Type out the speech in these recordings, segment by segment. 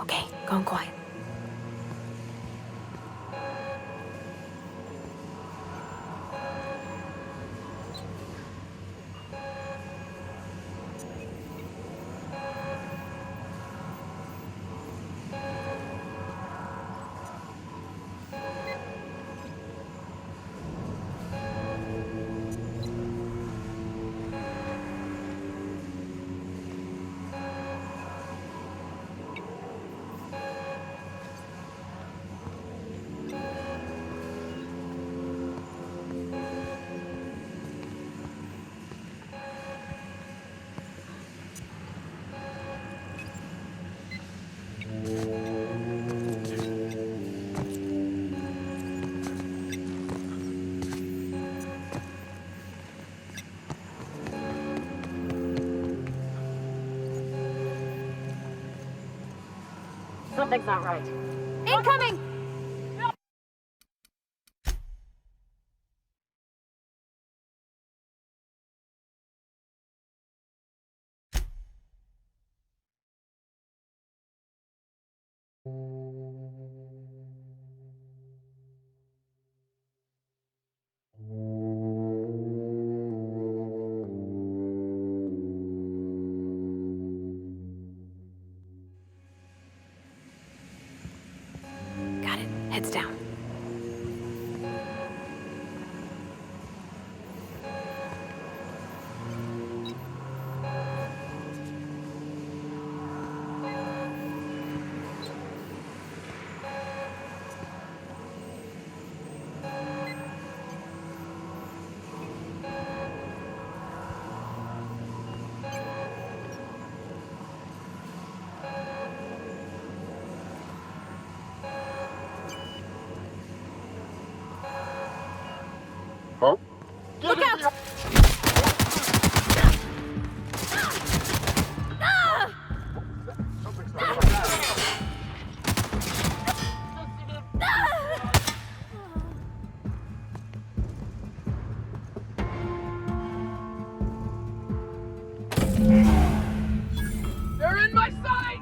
Okay, gone quiet. Something's not right. Incoming! Got it. Heads down. Huh? Look out! Something's not right. They're in my sight!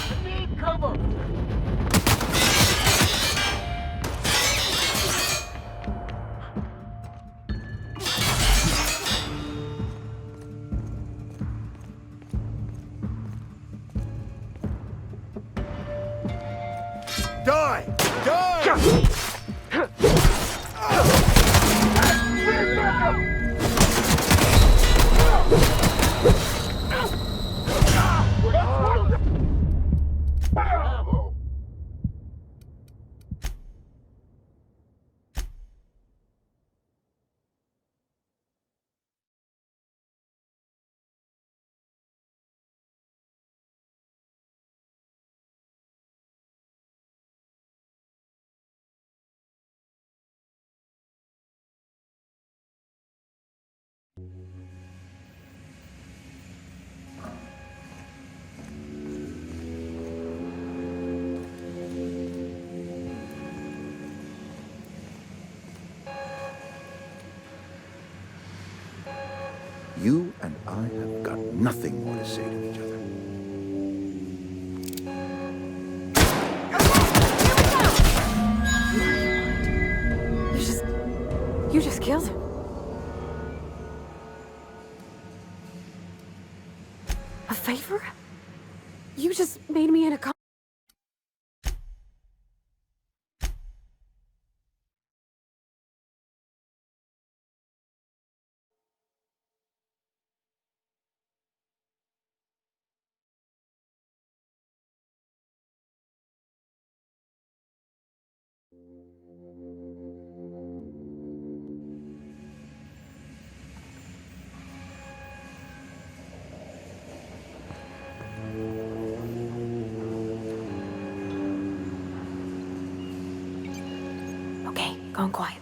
I need cover! Die! Die! You and I have got nothing more to say to each other. You just killed him. A favor? You just made me an accomplice. Okay, gone quiet.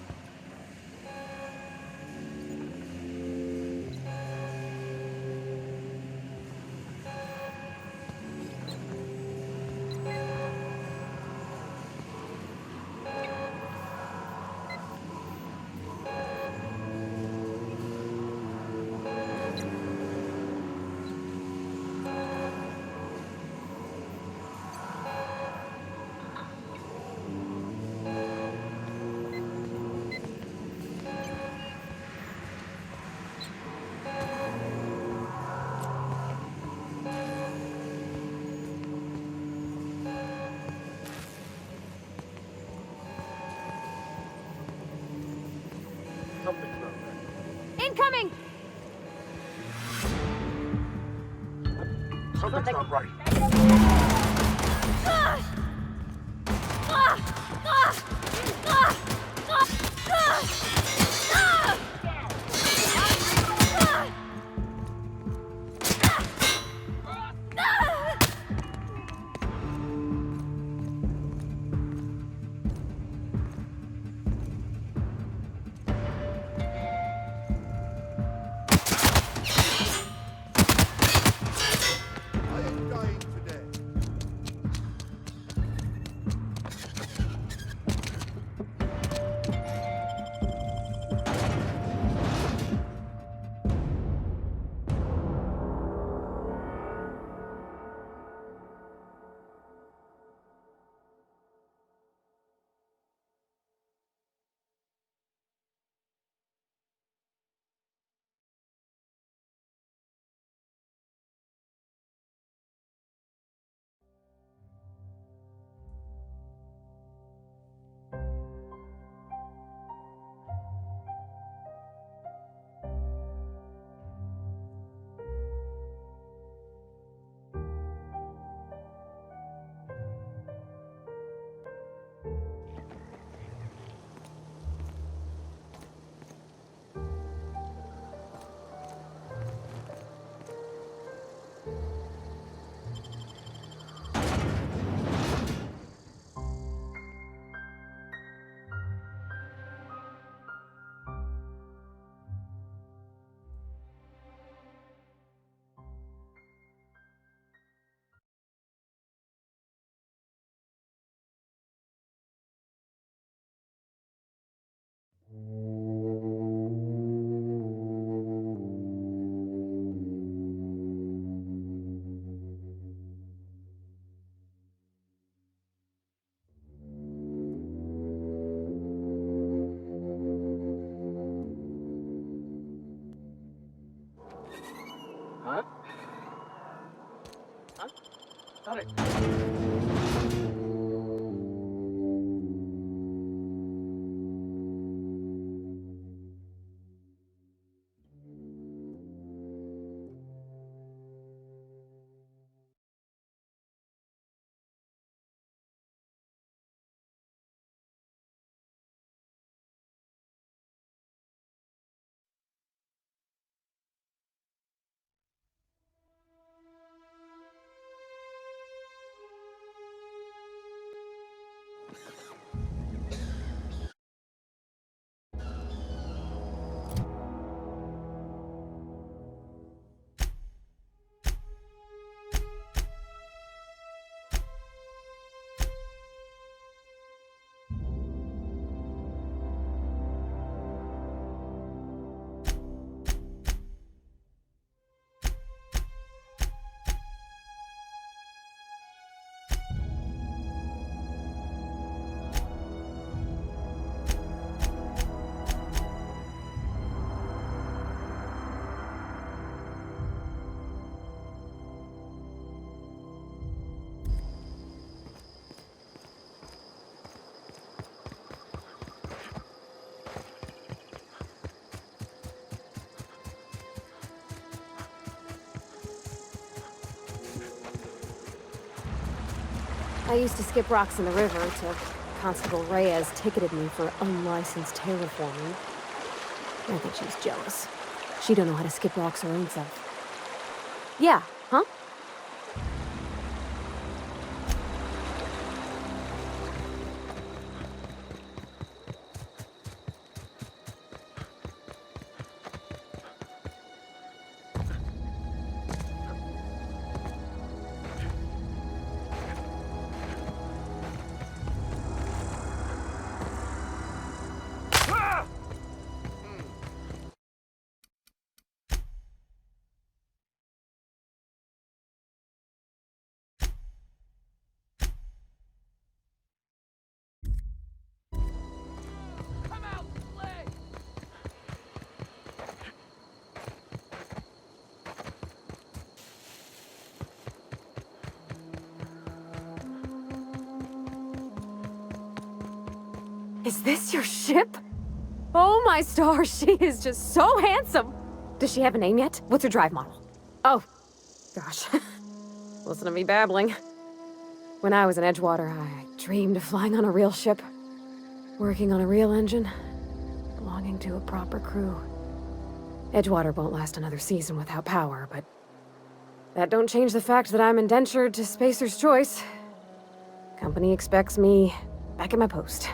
Something's not right. I am dying today. Huh? Huh? Got it. I used to skip rocks in the river till Constable Reyes ticketed me for unlicensed terraforming. I think she was jealous. She don't know how to skip rocks her own self. Yeah, huh? Come out, leg! Is this your ship? Oh my stars, she is just so handsome! Does she have a name yet? What's her drive model? Oh, gosh. Listen to me babbling. When I was in Edgewater, I dreamed of flying on a real ship, working on a real engine, belonging to a proper crew. Edgewater won't last another season without power, but that don't change the fact that I'm indentured to Spacer's Choice. Company expects me back at my post.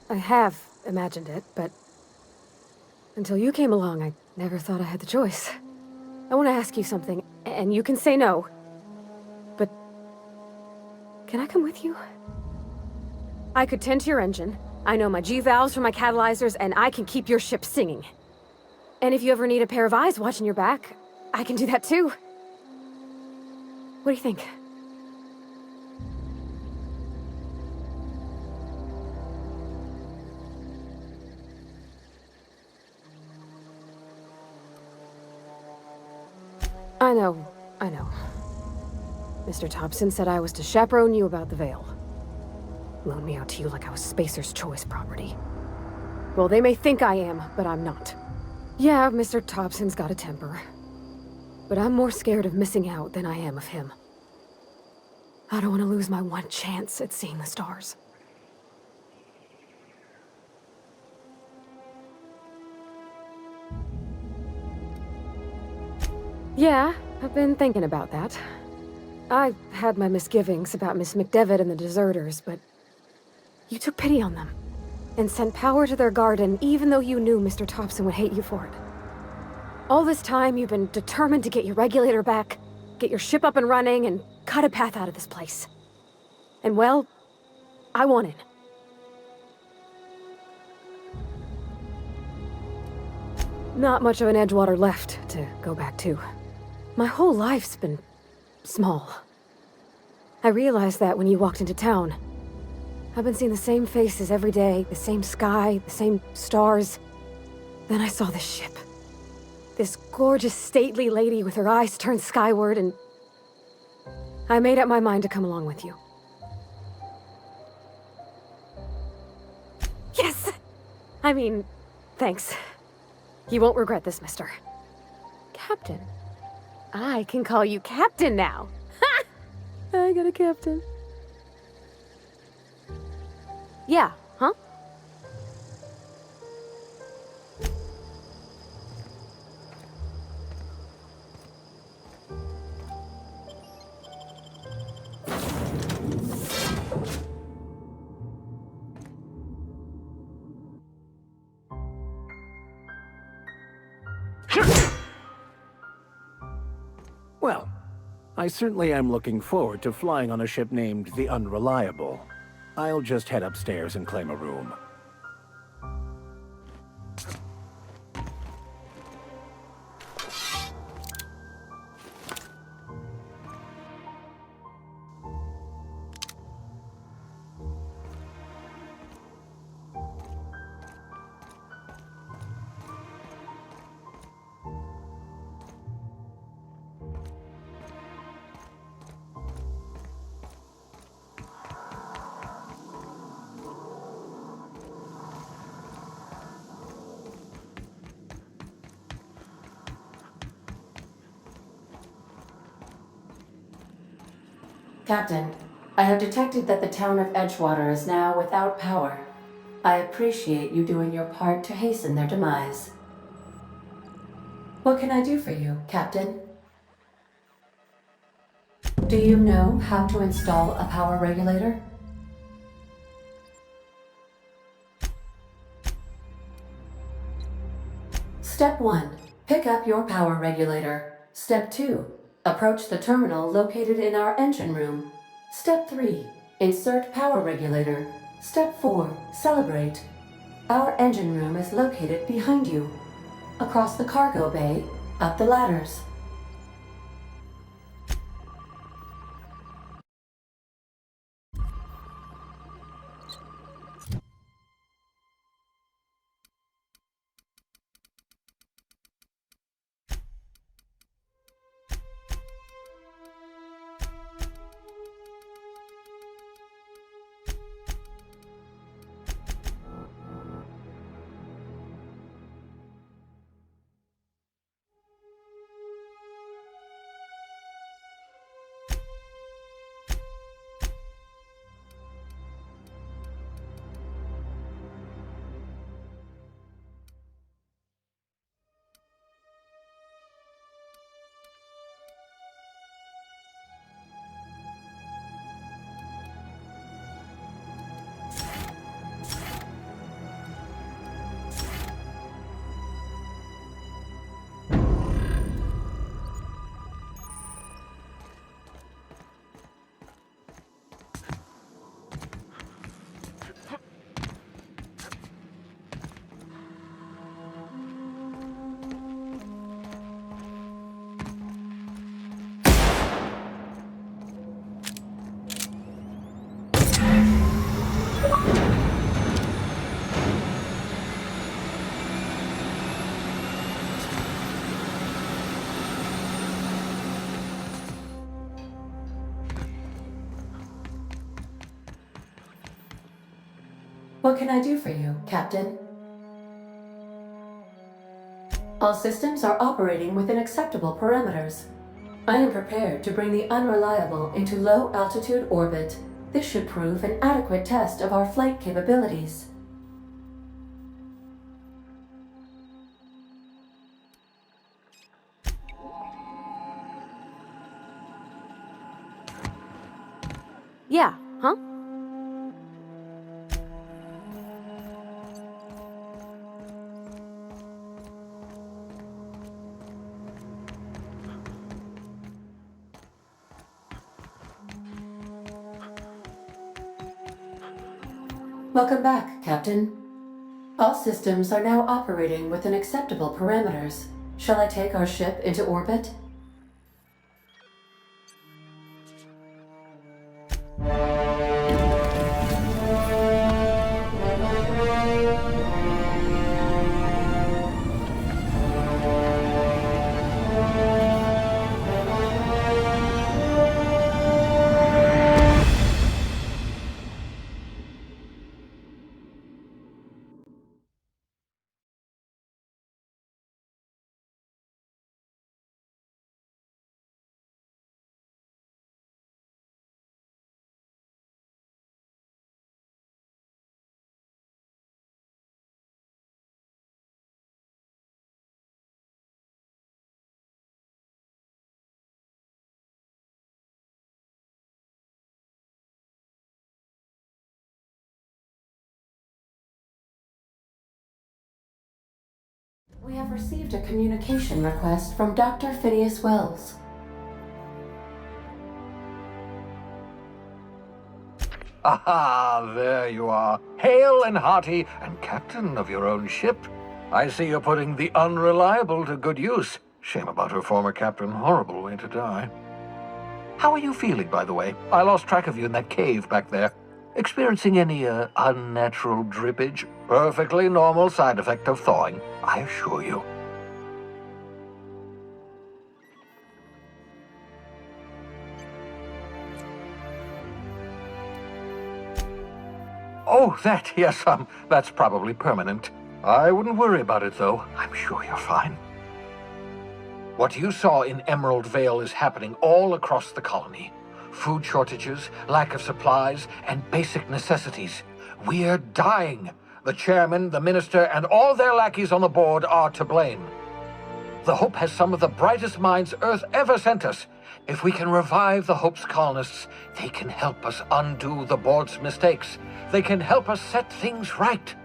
I have imagined it, but until you came along, I never thought I had the choice. I want to ask you something, and you can say no. But can I come with you? I could tend to your engine. I know my G-valves for my catalyzers, and I can keep your ship singing. And if you ever need a pair of eyes watching your back, I can do that too. What do you think? I know. Mr. Thompson said I was to chaperone you about the Veil. Loan me out to you like I was Spacer's Choice property. Well, they may think I am, but I'm not. Yeah, Mr. Thompson's got a temper. But I'm more scared of missing out than I am of him. I don't want to lose my one chance at seeing the stars. Yeah, I've been thinking about that. I had my misgivings about Miss McDevitt and the deserters, but you took pity on them and sent power to their garden even though you knew Mr. Thompson would hate you for it. All this time, you've been determined to get your regulator back, get your ship up and running, and cut a path out of this place. And well, I won in. Not much of an Edgewater left to go back to. My whole life's been small. I realized that when you walked into town. I've been seeing the same faces every day, the same sky, the same stars. Then I saw this ship. This gorgeous, stately lady with her eyes turned skyward, and I made up my mind to come along with you. Yes! I mean, thanks. You won't regret this, mister. Captain. I can call you Captain now. Ha! I got a captain. Yeah, huh? Well, I certainly am looking forward to flying on a ship named the Unreliable. I'll just head upstairs and claim a room. Captain, I have detected that the town of Edgewater is now without power. I appreciate you doing your part to hasten their demise. What can I do for you, Captain? Do you know how to install a power regulator? Step 1. Pick up your power regulator. Step 2. Approach the terminal located in our engine room. Step 3. Insert power regulator. Step 4. Celebrate. Our engine room is located behind you. Across the cargo bay, up the ladders. What can I do for you, Captain? All systems are operating within acceptable parameters. I am prepared to bring the Unreliable into low-altitude orbit. This should prove an adequate test of our flight capabilities. Yeah, huh? Welcome back, Captain. All systems are now operating within acceptable parameters. Shall I take our ship into orbit? We have received a communication request from Dr. Phineas Wells. Aha, there you are, hale and hearty, and captain of your own ship. I see you're putting the Unreliable to good use. Shame about her former captain, horrible way to die. How are you feeling, by the way? I lost track of you in that cave back there. Experiencing any, unnatural drippage? Perfectly normal side effect of thawing, I assure you. Oh, that, yes, that's probably permanent. I wouldn't worry about it, though. I'm sure you're fine. What you saw in Emerald Vale is happening all across the colony. Food shortages, lack of supplies, and basic necessities. We're dying. The chairman, the minister, and all their lackeys on the board are to blame. The Hope has some of the brightest minds Earth ever sent us. If we can revive the Hope's colonists, they can help us undo the board's mistakes. They can help us set things right.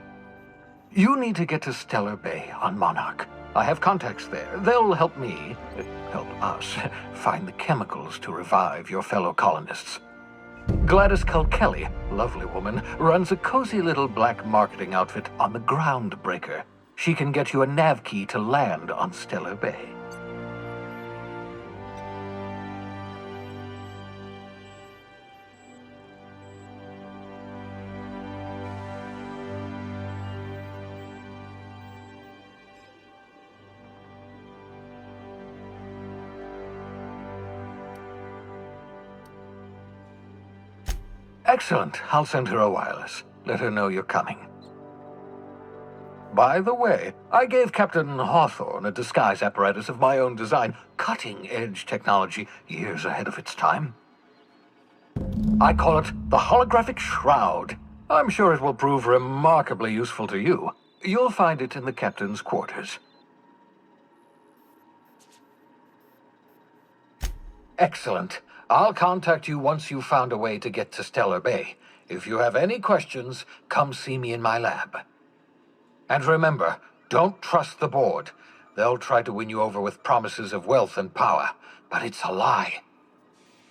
You need to get to Stellar Bay on Monarch. I have contacts there. They'll help me, help us, find the chemicals to revive your fellow colonists. Gladys Kilkelly, lovely woman, runs a cozy little black marketing outfit on the Groundbreaker. She can get you a nav key to land on Stellar Bay. Excellent. I'll send her a wireless. Let her know you're coming. By the way, I gave Captain Hawthorne a disguise apparatus of my own design, cutting-edge technology, years ahead of its time. I call it the Holographic Shroud. I'm sure it will prove remarkably useful to you. You'll find it in the captain's quarters. Excellent. I'll contact you once you've found a way to get to Stellar Bay. If you have any questions, come see me in my lab. And remember, don't trust the board. They'll try to win you over with promises of wealth and power, but it's a lie.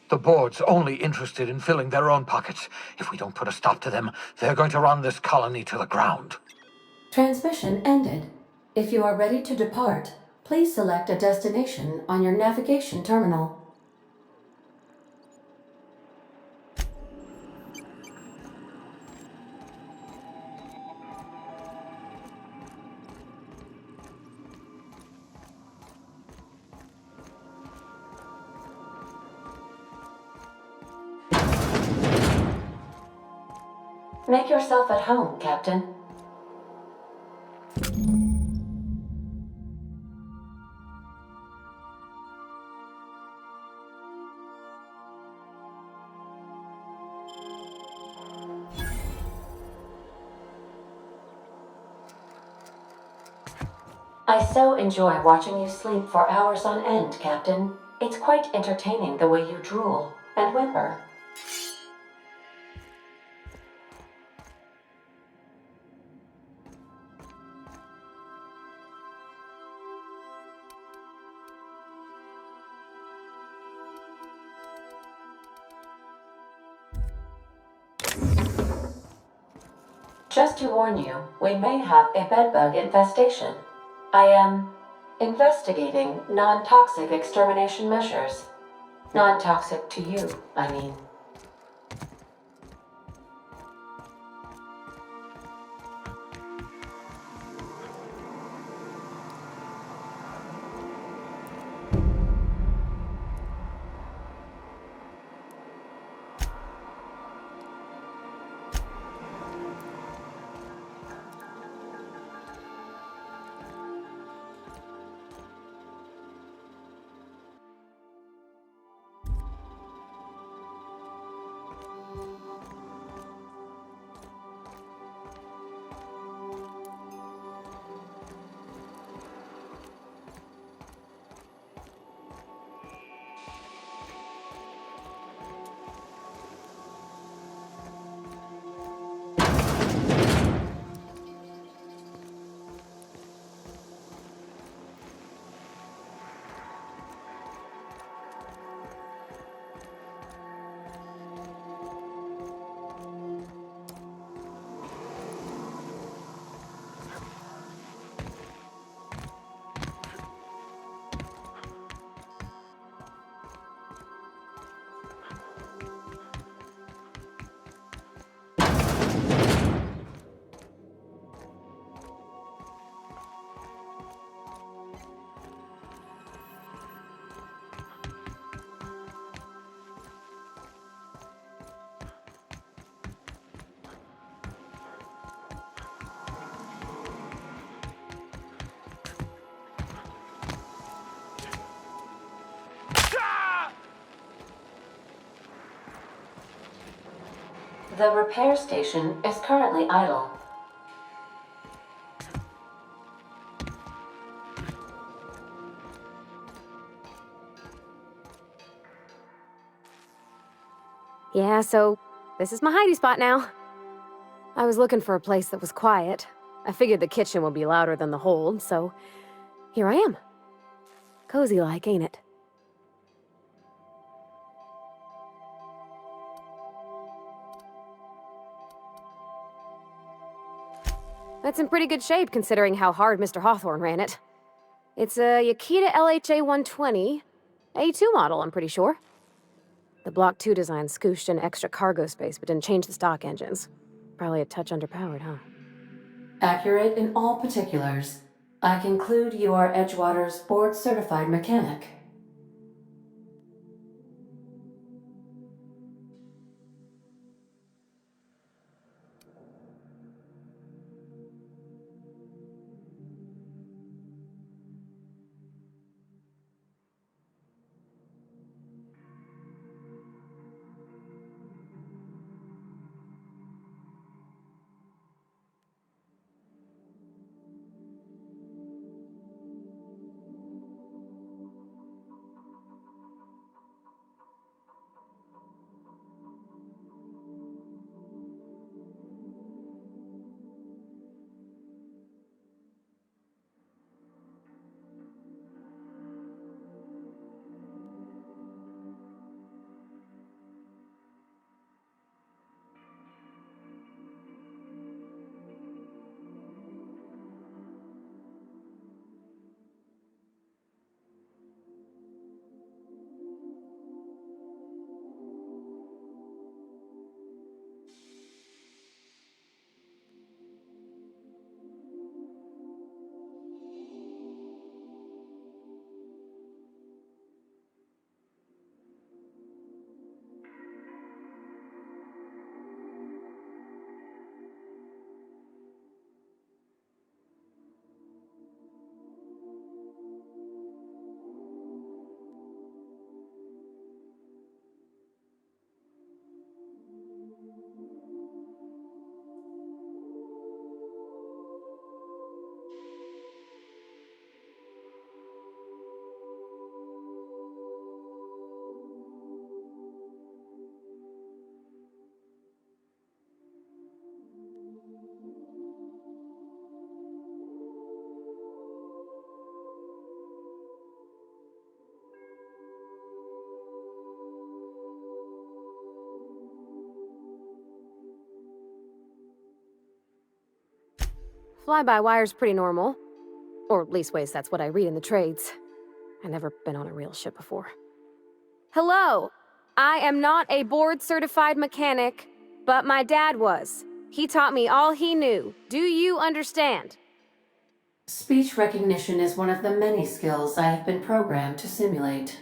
The board's only interested in filling their own pockets. If we don't put a stop to them, they're going to run this colony to the ground. Transmission ended. If you are ready to depart, please select a destination on your navigation terminal. Make yourself at home, Captain. I so enjoy watching you sleep for hours on end, Captain. It's quite entertaining the way you drool and whimper. Just to warn you, we may have a bedbug infestation. I am investigating non-toxic extermination measures. Non-toxic to you, I mean. The repair station is currently idle. Yeah, so this is my hidey spot now. I was looking for a place that was quiet. I figured the kitchen would be louder than the hold, so here I am. Cozy like, ain't it? That's in pretty good shape considering how hard Mr. Hawthorne ran it. It's a Yakita LHA 120, A2 model, I'm pretty sure. The Block 2 design scooshed in extra cargo space but didn't change the stock engines. Probably a touch underpowered, huh? Accurate in all particulars. I conclude you are Edgewater's board-certified mechanic. Fly-by-wire's pretty normal. Or leastways, that's what I read in the trades. I've never been on a real ship before. Hello! I am not a board-certified mechanic, but my dad was. He taught me all he knew. Do you understand? Speech recognition is one of the many skills I have been programmed to simulate.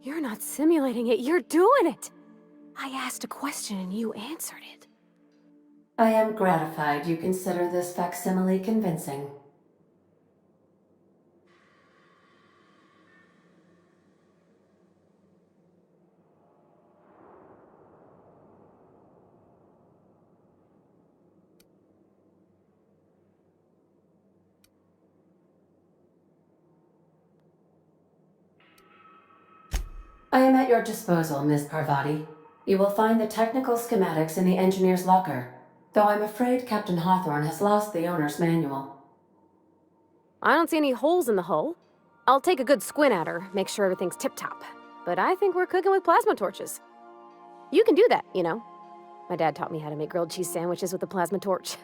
You're not simulating it, you're doing it! I asked a question and you answered it. I am gratified you consider this facsimile convincing. I am at your disposal, Ms. Parvati. You will find the technical schematics in the engineer's locker, though I'm afraid Captain Hawthorne has lost the owner's manual. I don't see any holes in the hull. I'll take a good squint at her, make sure everything's tip-top. But I think we're cooking with plasma torches. You can do that, you know. My dad taught me how to make grilled cheese sandwiches with a plasma torch.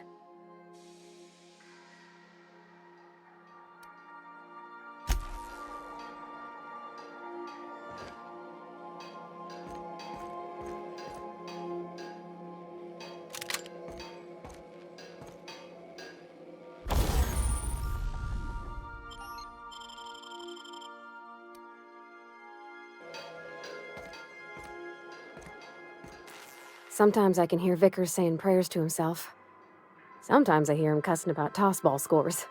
Sometimes I can hear Vickers saying prayers to himself. Sometimes I hear him cussing about tossball scores.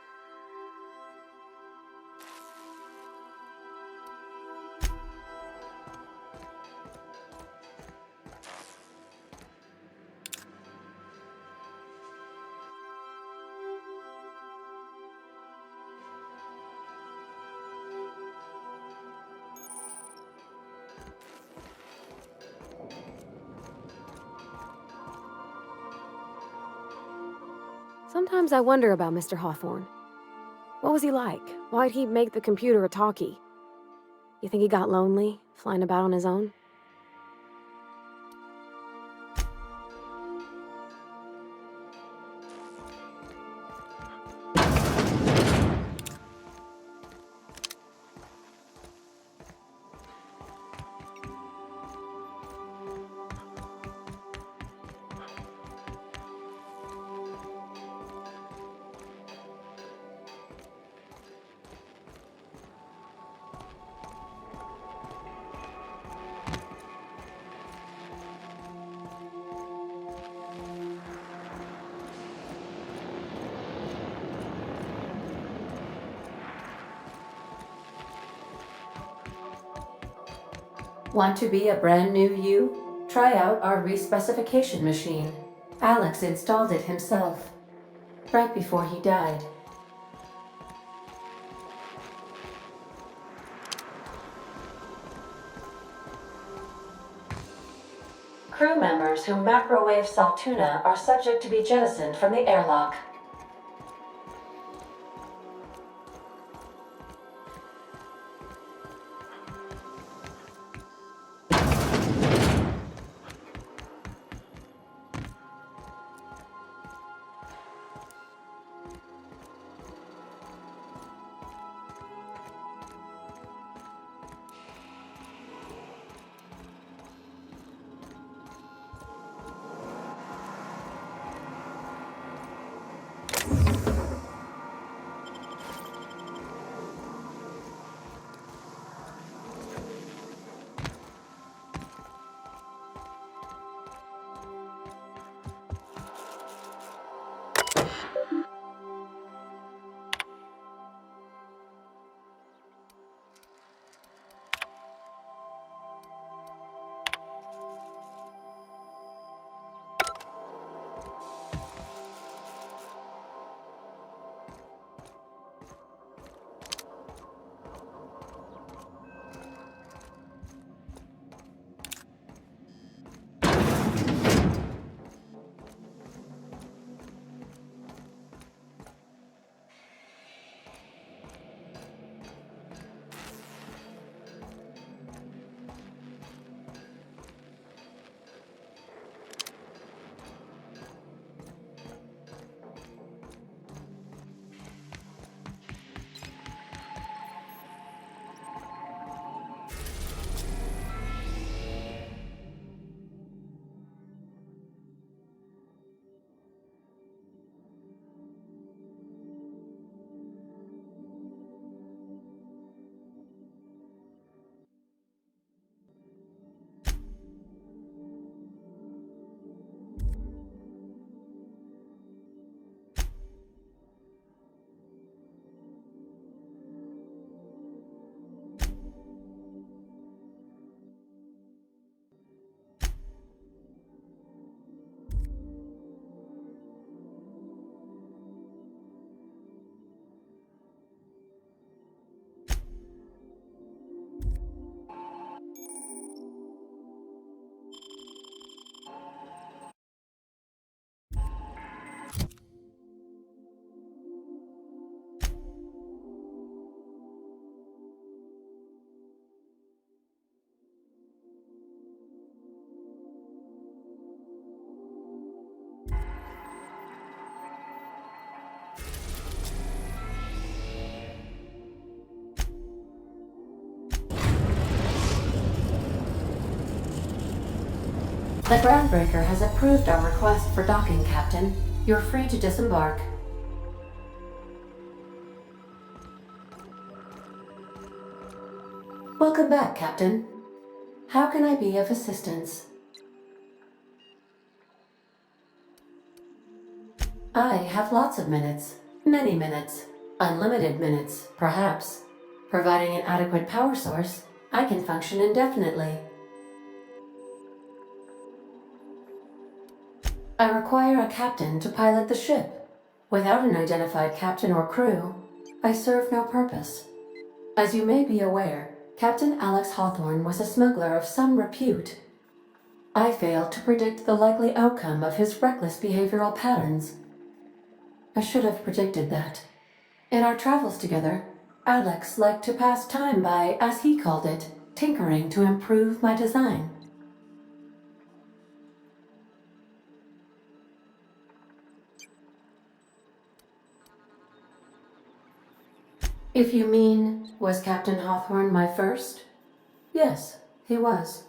Sometimes I wonder about Mr. Hawthorne. What was he like? Why'd he make the computer a talkie? You think he got lonely, flying about on his own? Want to be a brand new you? Try out our respecification machine. Alex installed it himself, right before he died. Crew members who macrowave Saltuna are subject to be jettisoned from the airlock. The Groundbreaker has approved our request for docking, Captain. You're free to disembark. Welcome back, Captain. How can I be of assistance? I have lots of minutes. Many minutes. Unlimited minutes, perhaps. Providing an adequate power source, I can function indefinitely. I require a captain to pilot the ship. Without an identified captain or crew, I serve no purpose. As you may be aware, Captain Alex Hawthorne was a smuggler of some repute. I failed to predict the likely outcome of his reckless behavioral patterns. I should have predicted that. In our travels together, Alex liked to pass time by, as he called it, tinkering to improve my design. If you mean, was Captain Hawthorne my first? Yes, he was.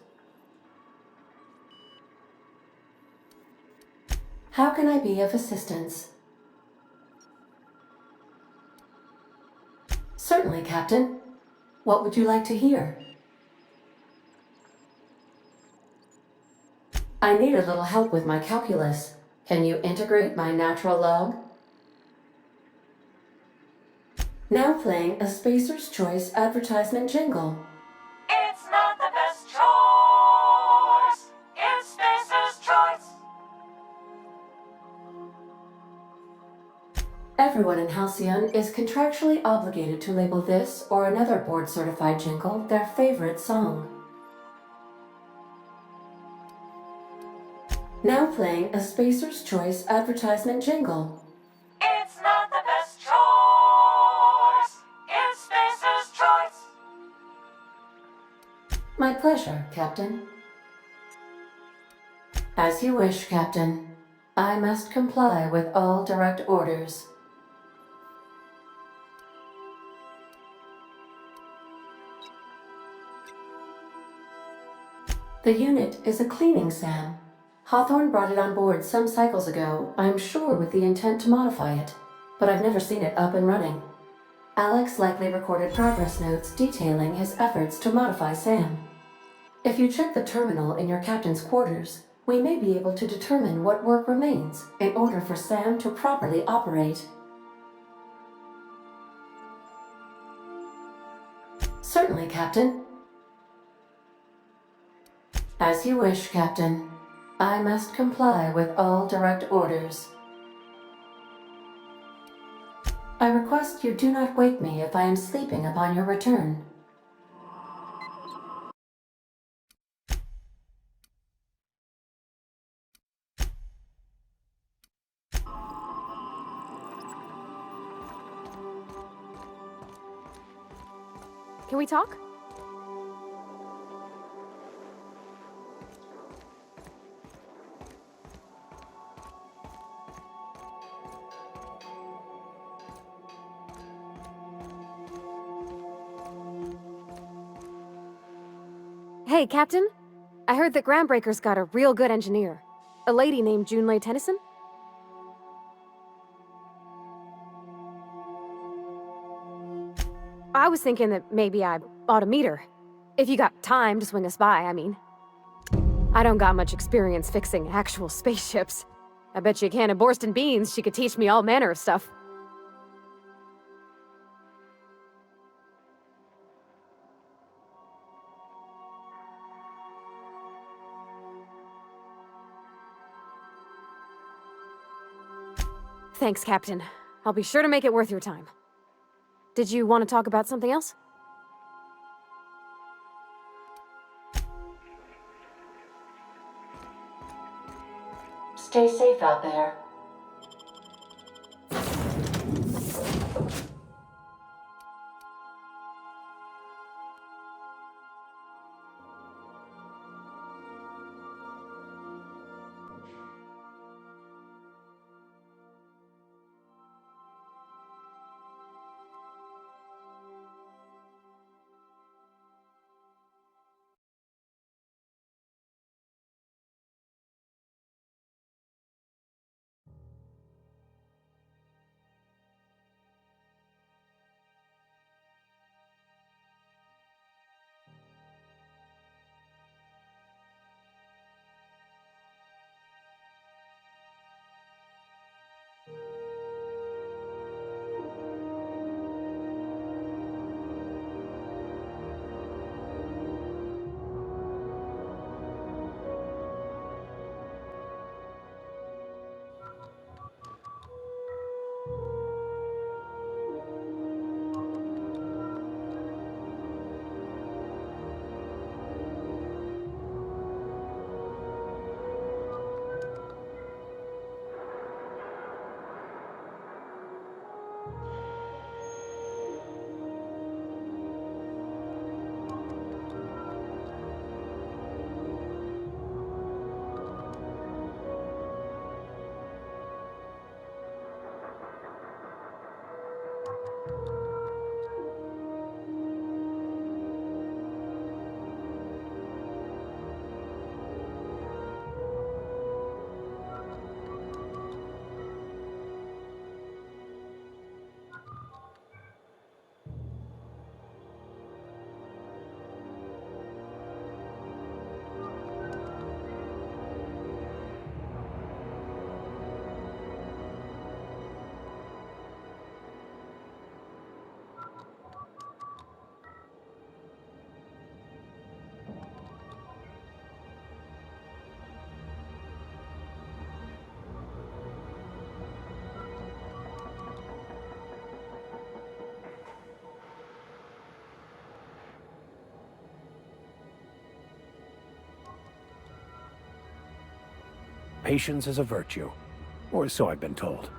How can I be of assistance? Certainly, Captain. What would you like to hear? I need a little help with my calculus. Can you integrate my natural log? Now playing a Spacer's Choice advertisement jingle. It's not the best choice. It's Spacer's Choice. Everyone in Halcyon is contractually obligated to label this or another board-certified jingle their favorite song. Now playing a Spacer's Choice advertisement jingle. It's not the best choice. It's Spacer's Choice. My pleasure, Captain. As you wish, Captain. I must comply with all direct orders. The unit is a cleaning SAM. Hawthorne brought it on board some cycles ago, I'm sure with the intent to modify it, but I've never seen it up and running. Alex likely recorded progress notes detailing his efforts to modify SAM. If you check the terminal in your captain's quarters, we may be able to determine what work remains in order for SAM to properly operate. Certainly, Captain. As you wish, Captain. I must comply with all direct orders. I request you do not wake me if I am sleeping upon your return. Can we talk? Hey, Captain. I heard that Groundbreaker's got a real good engineer. A lady named Junlei Tennyson? I was thinking that maybe I ought to meet her. If you got time to swing us by, I mean. I don't got much experience fixing actual spaceships. I bet you a can of Borston beans she could teach me all manner of stuff. Thanks, Captain. I'll be sure to make it worth your time. Did you want to talk about something else? Stay safe out there. Patience is a virtue. Or so I've been told.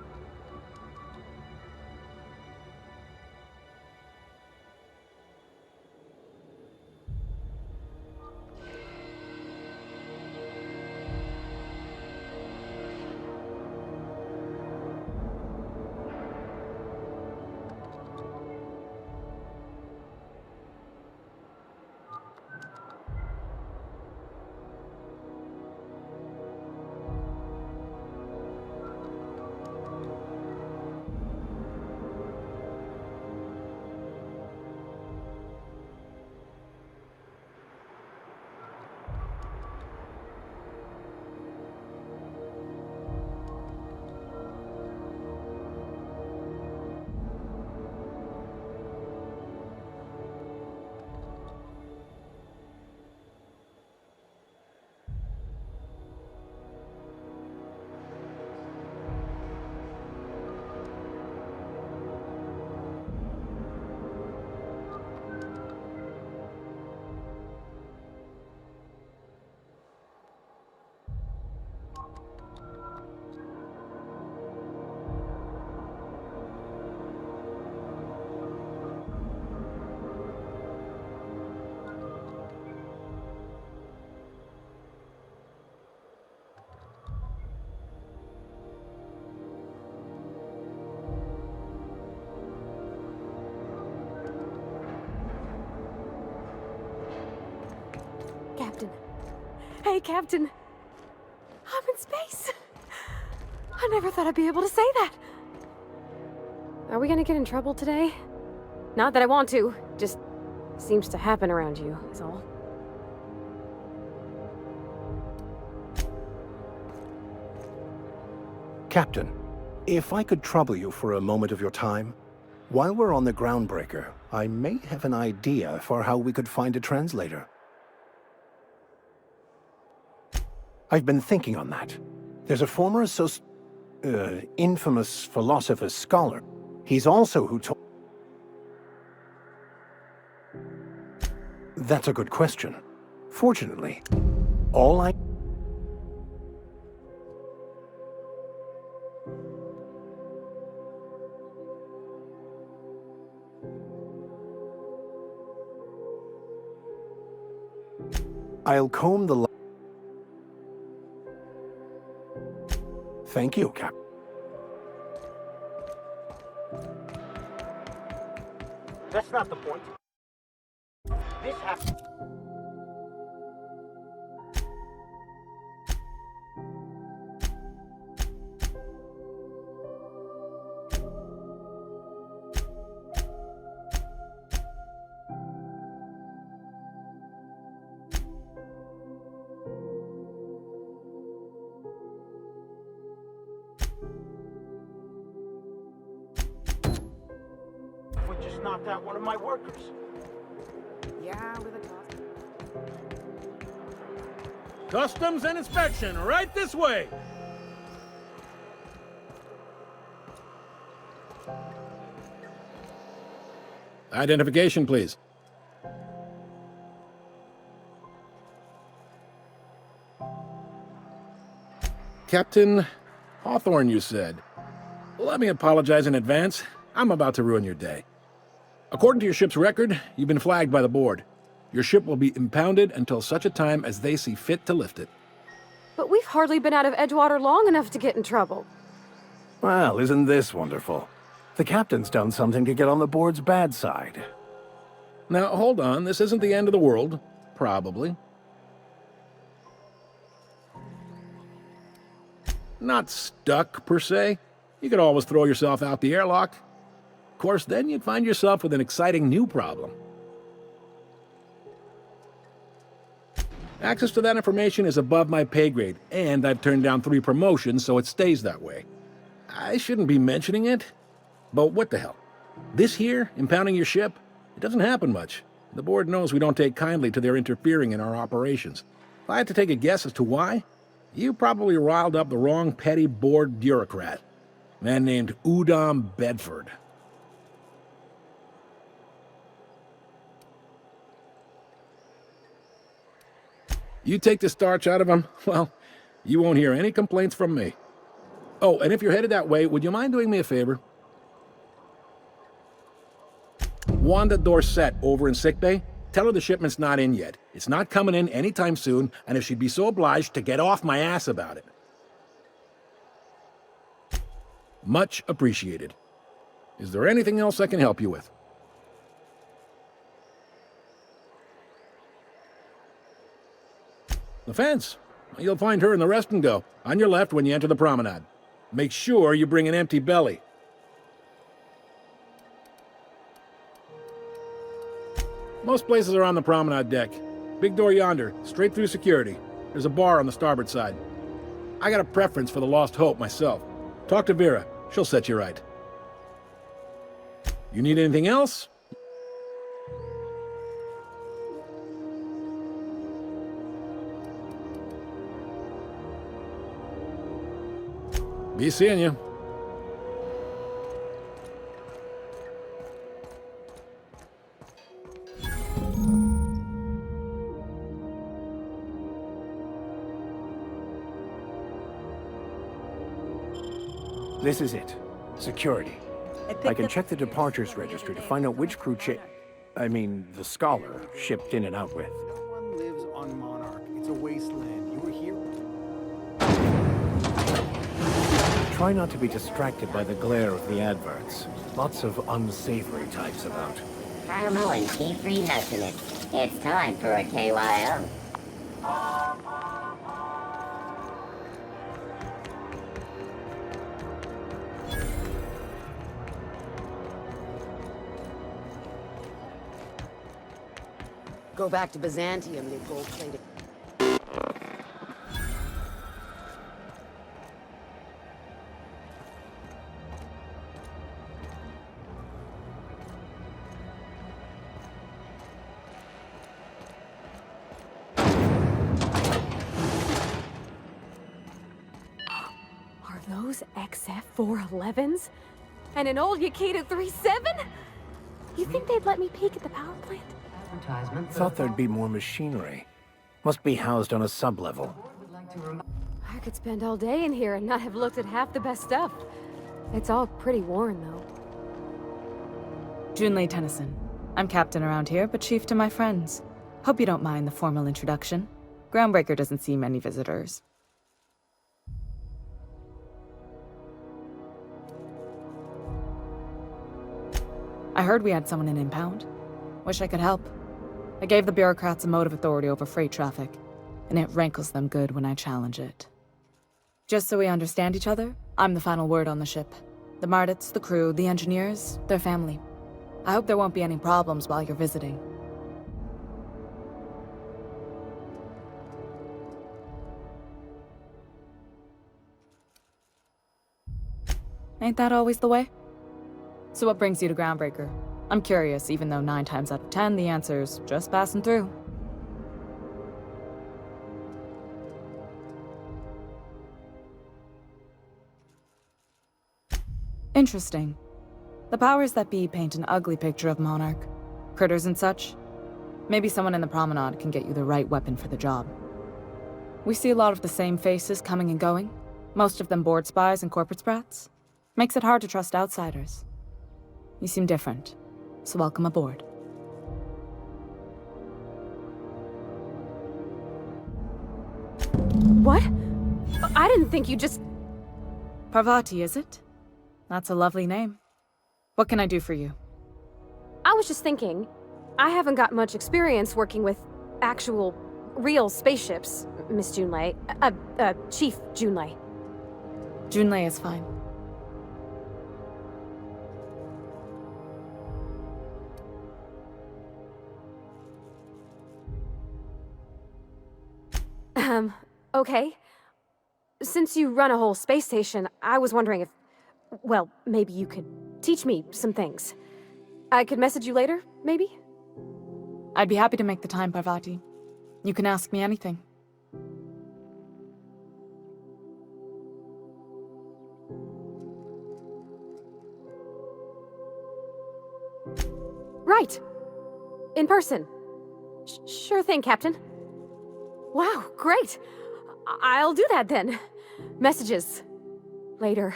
Captain. Hey, Captain. I'm in space. I never thought I'd be able to say that. Are we gonna get in trouble today? Not that I want to, just seems to happen around you, is all. Captain, if I could trouble you for a moment of your time, while we're on the Groundbreaker, I may have an idea for how we could find a translator. I've been thinking on that. There's a former infamous philosopher scholar. He's also who told... That's a good question. Fortunately, all I... I'll comb the... Thank you, Cap. That's not the point. This happened. We just knocked out one of my workers. Yeah, with a toss. Customs and inspection, right this way! Identification, please. Captain Hawthorne, you said. Let me apologize in advance. I'm about to ruin your day. According to your ship's record, you've been flagged by the board. Your ship will be impounded until such a time as they see fit to lift it. But we've hardly been out of Edgewater long enough to get in trouble. Well, isn't this wonderful? The captain's done something to get on the board's bad side. Now, hold on. This isn't the end of the world. Probably. Not stuck, per se. You could always throw yourself out the airlock. Of course, then you'd find yourself with an exciting new problem. Access to that information is above my pay grade, and I've turned down 3 promotions, so it stays that way. I shouldn't be mentioning it, but what the hell? This here, impounding your ship, it doesn't happen much. The board knows we don't take kindly to their interfering in our operations. If I had to take a guess as to why, you probably riled up the wrong petty board bureaucrat. A man named Udom Bedford. You take the starch out of him, well, You won't hear any complaints from me. Oh, and if you're headed that way, would you mind doing me a favor? Wanda Dorset over in sickbay, tell her the shipment's not in yet. It's not coming in anytime soon, and if she'd be so obliged to get off my ass about it. Much appreciated. Is there anything else I can help you with? The fence. You'll find her in the rest and go, on your left when you enter the promenade. Make sure you bring an empty belly. Most places are on the promenade deck. Big door yonder, straight through security. There's a bar on the starboard side. I got a preference for the Lost Hope myself. Talk to Vera. She'll set you right. You need anything else? Be seeing you. This is it. Security. I can check the departures registry to find out which crew the Scholar shipped in and out with. No one lives on Monarch. It's a wasteland. You were here. Try not to be distracted by the glare of the adverts. Lots of unsavory types about. Carmel and Keyfree estimates. It's time for a KYO. Go back to Byzantium, you gold-plated. Are those XF-411s? And an old Yakita 37? You think they'd let me peek at the power plant? Thought there'd be more machinery. Must be housed on a sub-level. I could spend all day in here and not have looked at half the best stuff. It's all pretty worn, though. Junlei Tennyson. I'm captain around here, but chief to my friends. Hope you don't mind the formal introduction. Groundbreaker doesn't see many visitors. I heard we had someone in impound. Wish I could help. I gave the bureaucrats a motive authority over freight traffic, and it rankles them good when I challenge it. Just so we understand each other, I'm the final word on the ship. The Mardits, the crew, the engineers, their family. I hope there won't be any problems while you're visiting. Ain't that always the way? So what brings you to Groundbreaker? I'm curious, even though 9 times out of 10 the answer's just passing through. Interesting. The powers that be paint an ugly picture of Monarch. Critters and such. Maybe someone in the promenade can get you the right weapon for the job. We see a lot of the same faces coming and going. Most of them board spies and corporate sprats. Makes it hard to trust outsiders. You seem different, so welcome aboard. What? I didn't think you just... Parvati, is it? That's a lovely name. What can I do for you? I was just thinking, I haven't got much experience working with actual, real spaceships, Miss Junlei. Chief Junlei. Junlei is fine. Okay. Since you run a whole space station, I was wondering if... Well, maybe you could teach me some things. I could message you later, maybe? I'd be happy to make the time, Parvati. You can ask me anything. Right. In person. Sure thing, Captain. Wow, great. I'll do that then. Messages. Later.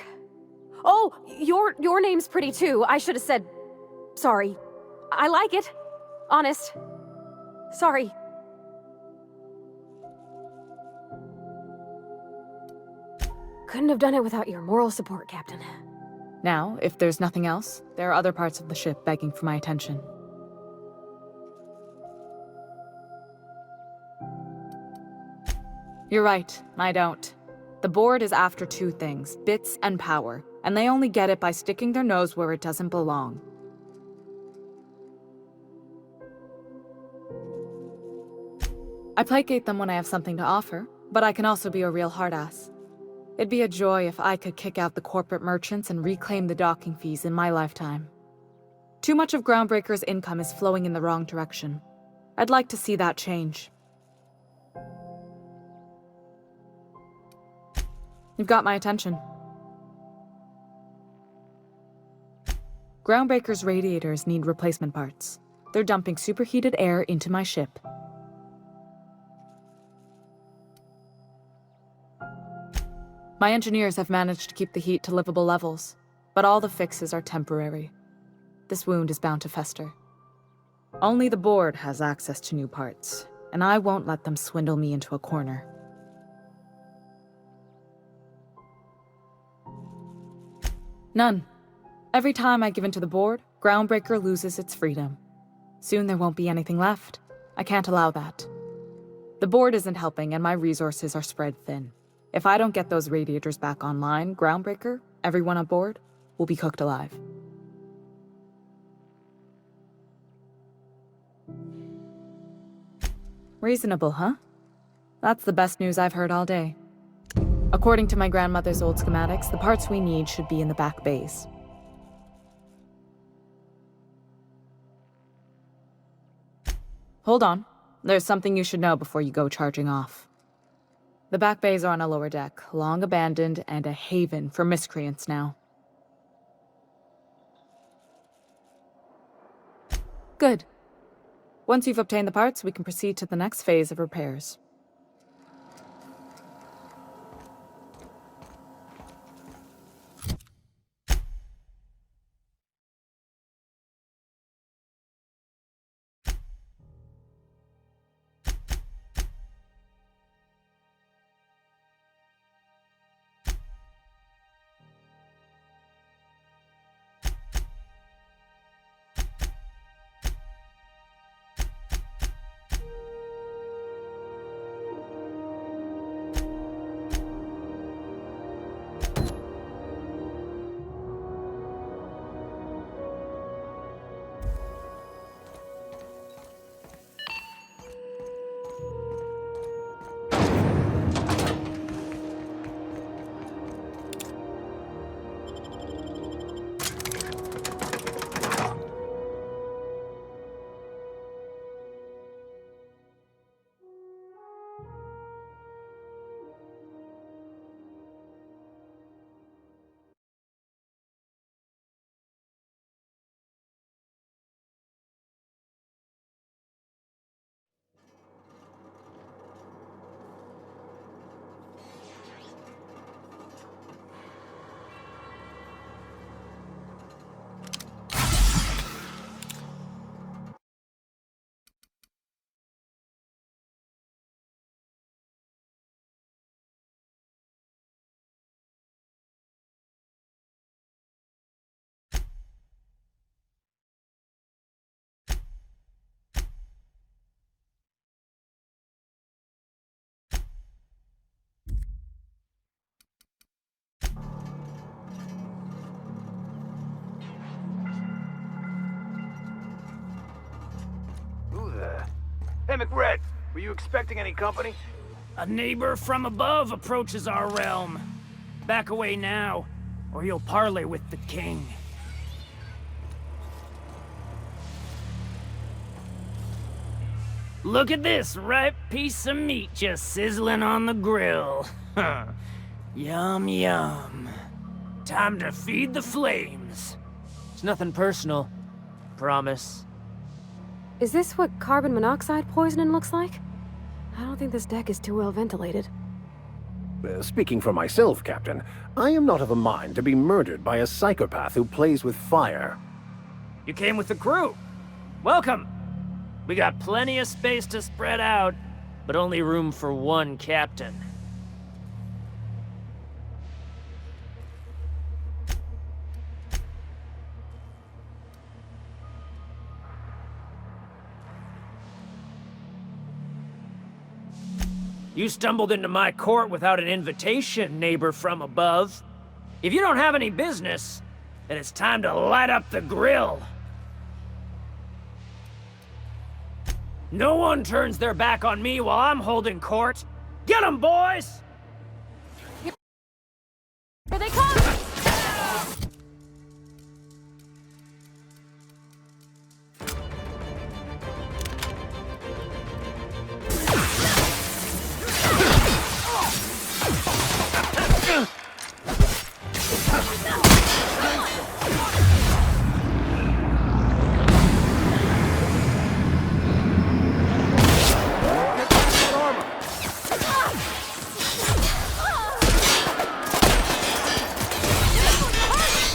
Oh, your name's pretty too. I should have said... Sorry. I like it. Honest. Sorry. Couldn't have done it without your moral support, Captain. Now, if there's nothing else, there are other parts of the ship begging for my attention. You're right, I don't. The board is after two things, bits and power, and they only get it by sticking their nose where it doesn't belong. I placate them when I have something to offer, but I can also be a real hard-ass. It'd be a joy if I could kick out the corporate merchants and reclaim the docking fees in my lifetime. Too much of Groundbreaker's income is flowing in the wrong direction. I'd like to see that change. You've got my attention. Groundbreaker's radiators need replacement parts. They're dumping superheated air into my ship. My engineers have managed to keep the heat to livable levels, but all the fixes are temporary. This wound is bound to fester. Only the board has access to new parts, and I won't let them swindle me into a corner. None. Every time I give in to the board, Groundbreaker loses its freedom. Soon there won't be anything left. I can't allow that. The board isn't helping, and my resources are spread thin. If I don't get those radiators back online, Groundbreaker, everyone on board, will be cooked alive. Reasonable, huh? That's the best news I've heard all day. According to my grandmother's old schematics, the parts we need should be in the back bays. Hold on. There's something you should know before you go charging off. The back bays are on a lower deck, long abandoned and a haven for miscreants now. Good. Once you've obtained the parts, we can proceed to the next phase of repairs. Hey, McRed, were you expecting any company? A neighbor from above approaches our realm. Back away now, or you'll parley with the king. Look at this ripe piece of meat just sizzling on the grill. Yum, yum. Time to feed the flames. It's nothing personal. Promise. Is this what carbon monoxide poisoning looks like? I don't think this deck is too well ventilated. Speaking for myself, Captain, I am not of a mind to be murdered by a psychopath who plays with fire. You came with the crew. Welcome. We got plenty of space to spread out, but only room for one captain. You stumbled into my court without an invitation, neighbor from above. If you don't have any business, then it's time to light up the grill. No one turns their back on me while I'm holding court. Get 'em, boys! Here they come!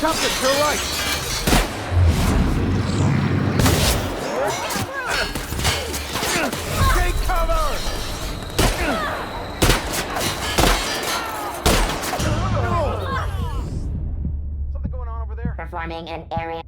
Captain, to your right! Take cover! Something going on over there? Performing an area.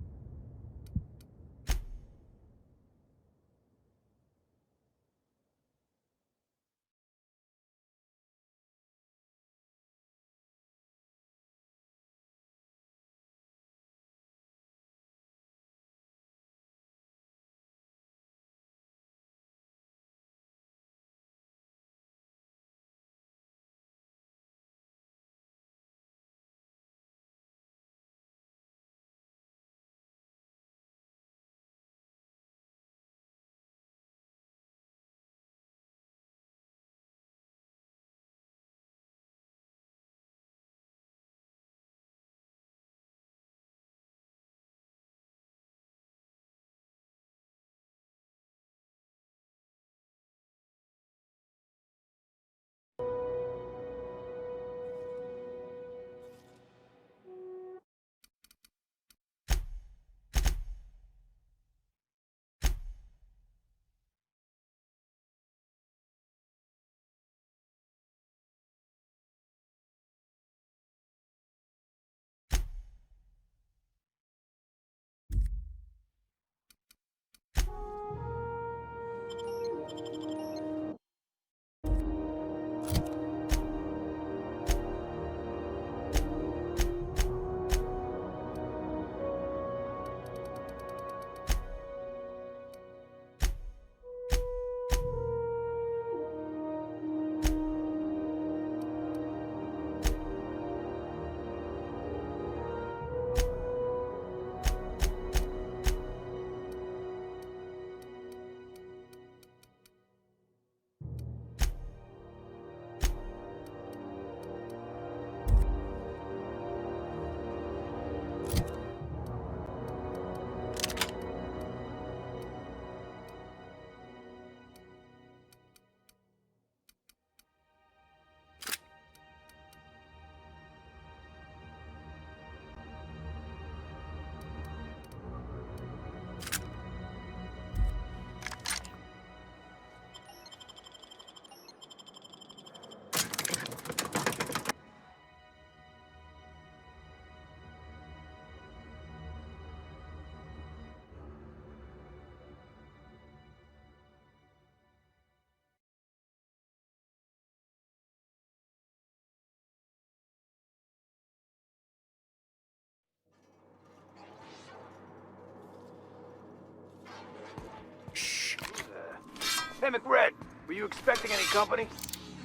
Hey, McRed, were you expecting any company?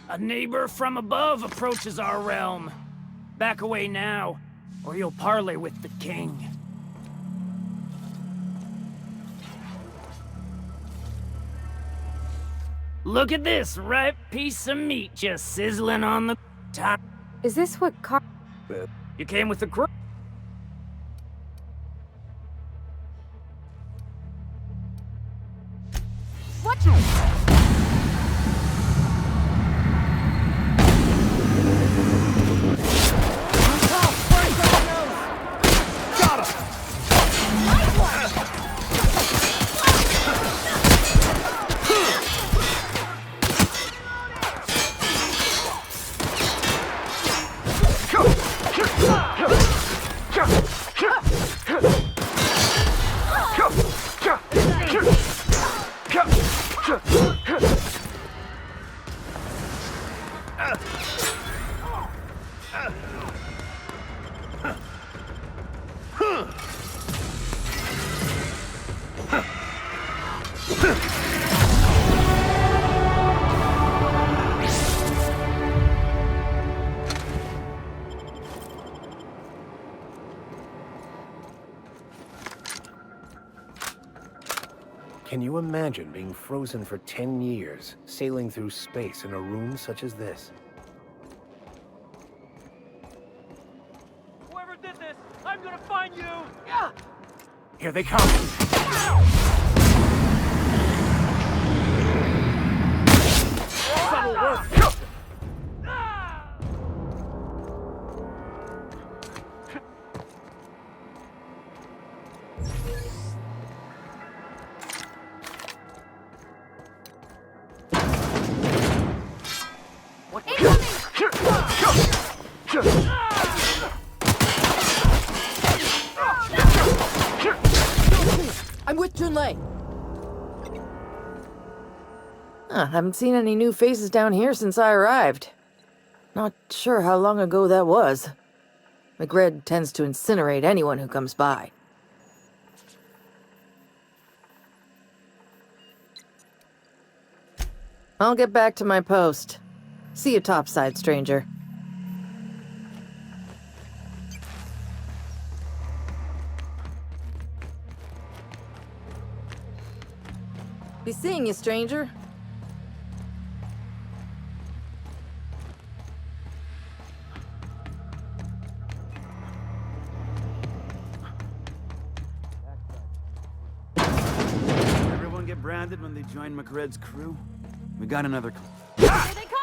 A neighbor from above approaches our realm. Back away now, or you'll parley with the king. Look at this ripe piece of meat just sizzling on the top. Is this what Car... You came with the crew? Watch out! Can you imagine being frozen for 10 years, sailing through space in a room such as this? Whoever did this, I'm gonna find you! Here they come! I'm with Junlei. Haven't seen any new faces down here since I arrived. Not sure how long ago that was. McRed tends to incinerate anyone who comes by. I'll get back to my post. See you topside, stranger. Be seeing you, stranger. Everyone get branded when they join McRed's crew? We got another... Here they come!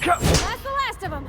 That's the last of them.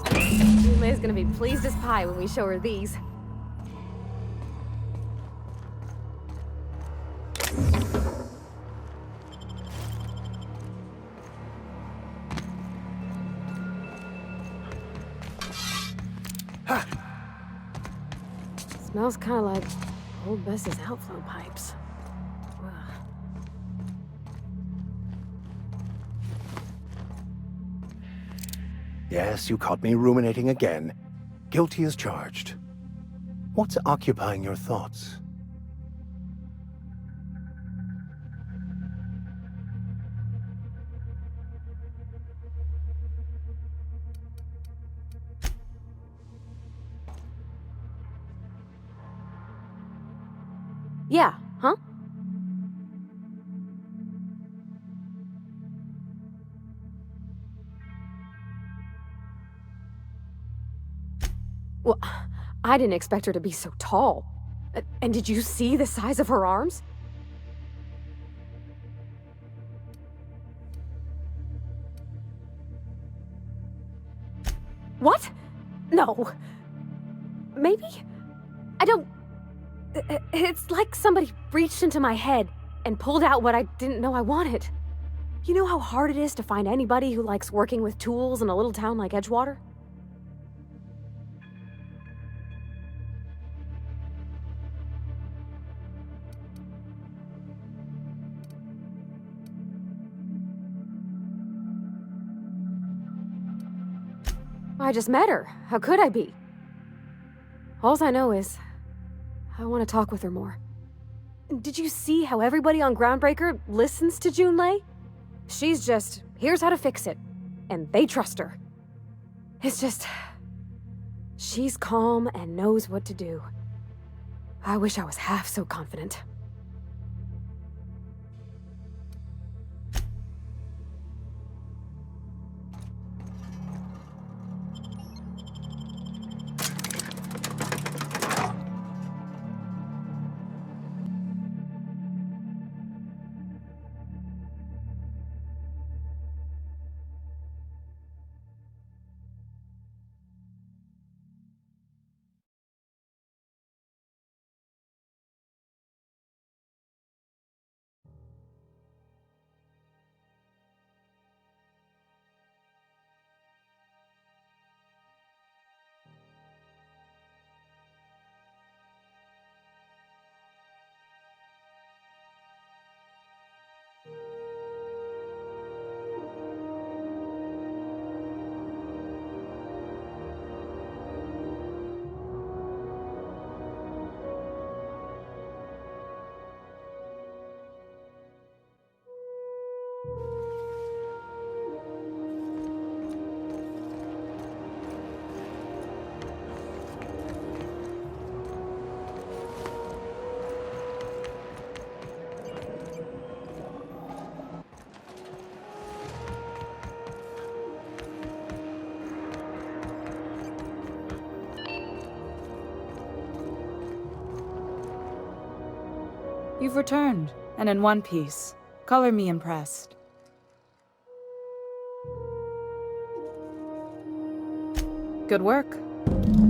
Junlei's gonna be pleased as pie when we show her these. Smells kind of like old Bess's outflow pipes. Ugh. Yes, you caught me ruminating again. Guilty as charged. What's occupying your thoughts? Yeah, huh? Well, I didn't expect her to be so tall. And did you see the size of her arms? What? No. Maybe? I don't... It's like somebody reached into my head and pulled out what I didn't know I wanted. You know how hard it is to find anybody who likes working with tools in a little town like Edgewater? I just met her. How could I be? Alls I know is, I want to talk with her more. Did you see how everybody on Groundbreaker listens to Junlei? She's just, here's how to fix it. And they trust her. It's just... she's calm and knows what to do. I wish I was half so confident. You've returned, and in one piece. Color me impressed. Good work.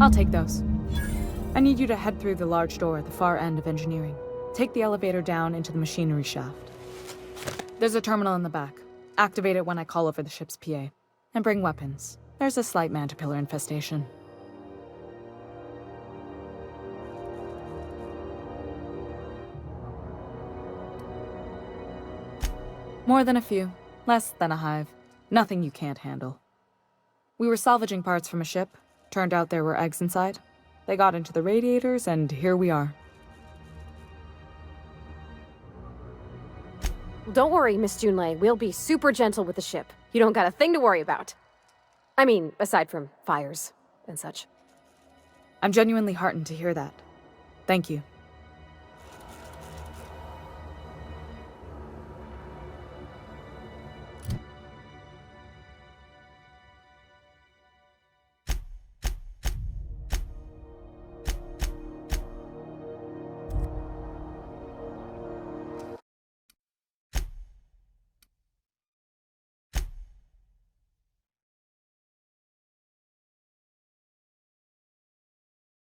I'll take those. I need you to head through the large door at the far end of engineering. Take the elevator down into the machinery shaft. There's a terminal in the back. Activate it when I call over the ship's PA. And bring weapons. There's a slight Mantipillar infestation. More than a few. Less than a hive. Nothing you can't handle. We were salvaging parts from a ship. Turned out there were eggs inside. They got into the radiators, and here we are. Don't worry, Miss Junlei. We'll be super gentle with the ship. You don't got a thing to worry about. I mean, aside from fires and such. I'm genuinely heartened to hear that. Thank you.